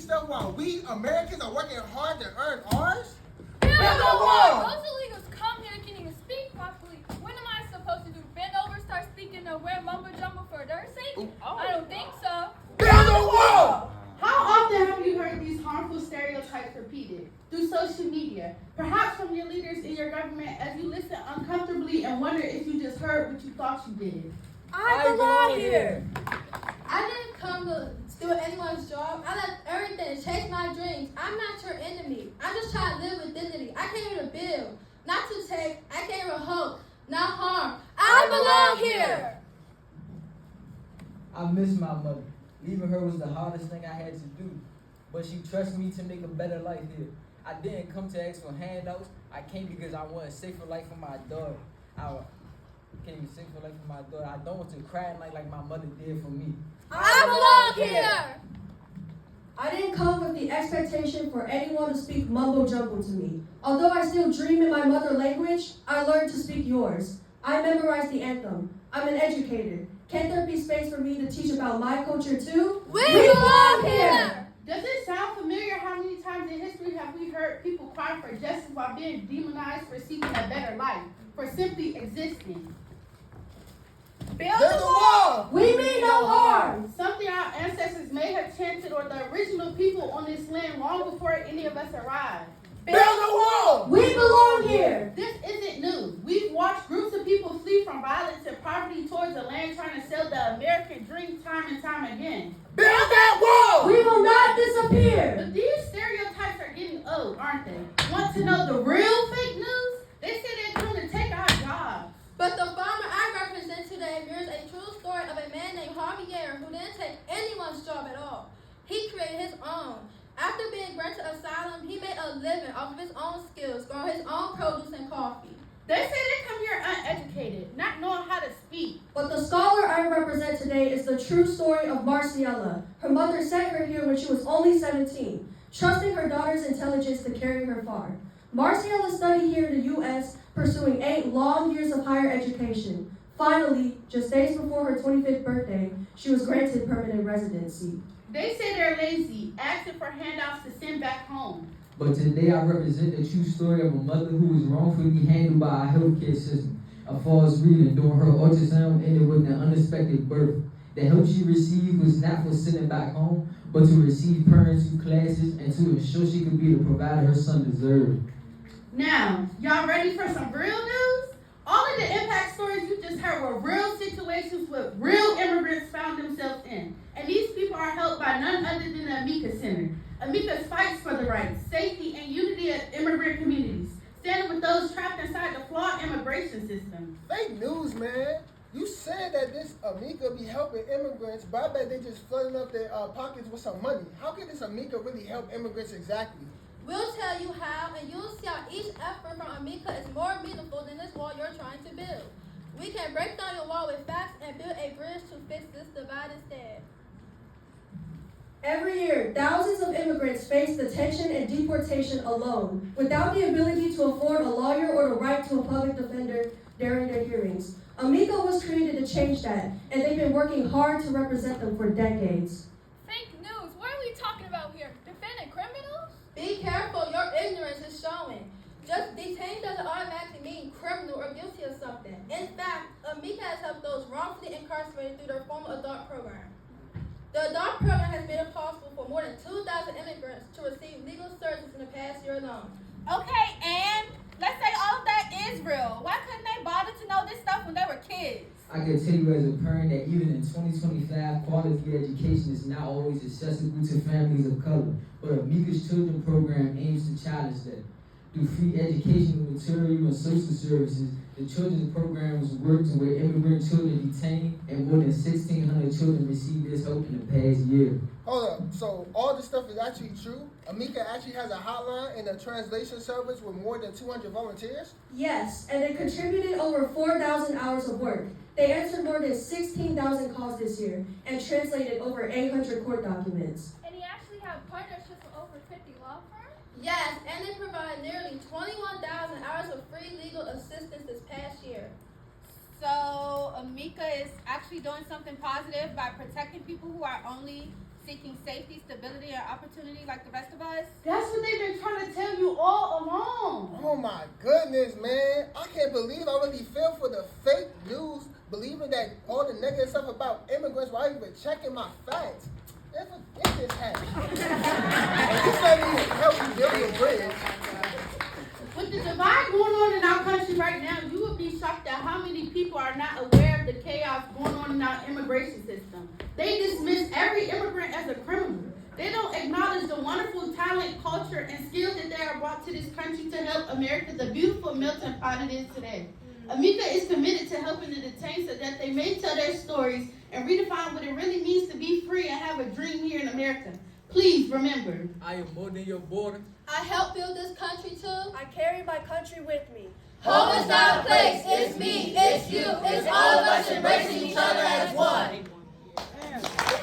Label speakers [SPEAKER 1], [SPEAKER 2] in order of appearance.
[SPEAKER 1] stuff while we Americans are working hard to earn ours?
[SPEAKER 2] Build
[SPEAKER 3] a wall!
[SPEAKER 2] Those illegals come here and can't even speak properly. What am I supposed to do? Bend over, start speaking, or wear mumbo jumbo for their sake? I don't think so.
[SPEAKER 3] Build a wall!
[SPEAKER 4] How often have you heard these harmful stereotypes repeated? Through social media, perhaps from your leaders in your government as you listen uncomfortably and wonder if you just heard what you thought you did.
[SPEAKER 2] I belong here.
[SPEAKER 5] I didn't come to steal anyone's job. I left everything to chase my dreams. I'm not your enemy. I'm just trying to live with dignity. I came here to build, not to take. I came here to hope, not harm. I belong here.
[SPEAKER 6] I miss my mother. Leaving her was the hardest thing I had to do. But she trusted me to make a better life here. I didn't come to ask for handouts. I came because I want a safer life for my daughter. I can't even safer life for my daughter. I don't want to cry like my mother did for me.
[SPEAKER 2] I belong here.
[SPEAKER 7] I didn't come with the expectation for anyone to speak mumbo jumbo to me. Although I still dream in my mother language, I learned to speak yours. I memorized the anthem. I'm an educator. Can't there be space for me to teach about my culture too?
[SPEAKER 2] We belong here.
[SPEAKER 4] Does it sound familiar? How many times in history have we heard people cry for justice while being demonized for seeking a better life, for simply existing?
[SPEAKER 3] Build a wall!
[SPEAKER 7] We mean no harm.
[SPEAKER 4] Something our ancestors may have chanted, or the original people on this land long before any of us arrived.
[SPEAKER 3] Build a wall!
[SPEAKER 7] We belong here.
[SPEAKER 4] This isn't new. We've watched groups of people flee from violence and poverty towards the land trying to sell the American dream time and time again.
[SPEAKER 3] Build that wall!
[SPEAKER 7] We will not disappear.
[SPEAKER 4] But these stereotypes are getting old, aren't they? Want to know the real fake news? They say they're going to take our jobs.
[SPEAKER 5] But the farmer I represent today mirrors a true story of a man named Javier who didn't take anyone's job at all. He created his own. After being granted asylum, he made a living off of his own skills, growing his own produce and coffee.
[SPEAKER 4] They say they come here uneducated, not knowing how to speak.
[SPEAKER 7] But the scholar I represent today is the true story of Marciela. Her mother sent her here when she was only 17, trusting her daughter's intelligence to carry her far. Marciela studied here in the U.S., pursuing 8 long years of higher education. Finally, just days before her 25th birthday, she was granted permanent residency.
[SPEAKER 4] They say they're lazy, asking for handouts to send back home.
[SPEAKER 6] But today I represent the true story of a mother who was wrongfully handled by our healthcare system. A false reading during her ultrasound ended with an unexpected birth. The help she received was not for sending back home, but to receive parenting classes and to ensure she could be the provider her son deserved.
[SPEAKER 4] Now, y'all ready for some real news? All of the impact stories you just heard were real situations with real immigrants found themselves in. And these people are helped by none other than the Amica Center. Amica fights for the rights, safety, and unity of immigrant communities, standing with those trapped inside the flawed immigration system.
[SPEAKER 1] Fake news, man. You said that this Amica be helping immigrants, but I bet they just flooding up their pockets with some money. How can this Amica really help immigrants exactly?
[SPEAKER 5] We'll tell you how, and you'll see how each effort from Amica is more meaningful than this wall you're trying to build. We can break down your wall with facts and build a bridge to fix this divide instead.
[SPEAKER 7] Every year, thousands of immigrants face detention and deportation alone, without the ability to afford a lawyer or the right to a public defender during their hearings. Amica was created to change that, and they've been working hard to represent them for decades.
[SPEAKER 2] Fake news. What are we talking about here? Defending criminals?
[SPEAKER 5] Be careful, your ignorance is showing. Just detained doesn't automatically mean criminal or guilty of something. In fact, Amica has helped those wrongfully incarcerated through their formal adult program. The adult program has made it possible for more than 2,000 immigrants to receive legal services in the past year alone.
[SPEAKER 8] Okay, and let's say all of that is real. Why couldn't they bother to know this stuff when they were kids?
[SPEAKER 6] I can tell you as a parent that even in 2025, quality education is not always accessible to families of color. But Amica's Children Program aims to challenge that. Through free educational material and social services, the children's programs work to where immigrant children detained and more than 1,600 children received this help in the past year.
[SPEAKER 1] Hold up, so all this stuff is actually true? Amica actually has a hotline and a translation service with more than 200 volunteers?
[SPEAKER 7] Yes, and they contributed over 4,000 hours of work. They answered more than 16,000 calls this year and translated over 800 court documents.
[SPEAKER 2] And you actually have partnerships with over 50 law firms?
[SPEAKER 5] Yes, and they provide nearly 21,000 hours of free legal assistance this past year.
[SPEAKER 8] So Amica is actually doing something positive by protecting people who are only seeking safety, stability, and opportunity like the rest of us?
[SPEAKER 4] That's what they've been trying to tell you all along.
[SPEAKER 1] Oh my goodness, man. I can't believe I really fell for the fake news, believing that all the negative stuff about immigrants while even checking my facts. Forget this happen. And you said he helped you build your bridge.
[SPEAKER 4] With the divide going on in our country right now, you would be shocked at how many people are not aware of the chaos going on in our immigration system. They dismiss every immigrant as a criminal. They don't acknowledge the wonderful talent, culture, and skills that they are brought to this country to help America the beautiful melting pot it is today. Amica is committed to helping the detained so that they may tell their stories and redefine what it really means to be free and have a dream here in America. Please remember,
[SPEAKER 6] I am more than your border.
[SPEAKER 5] I helped build this country too.
[SPEAKER 7] I carry my country with me.
[SPEAKER 5] Home is not a place, it's me.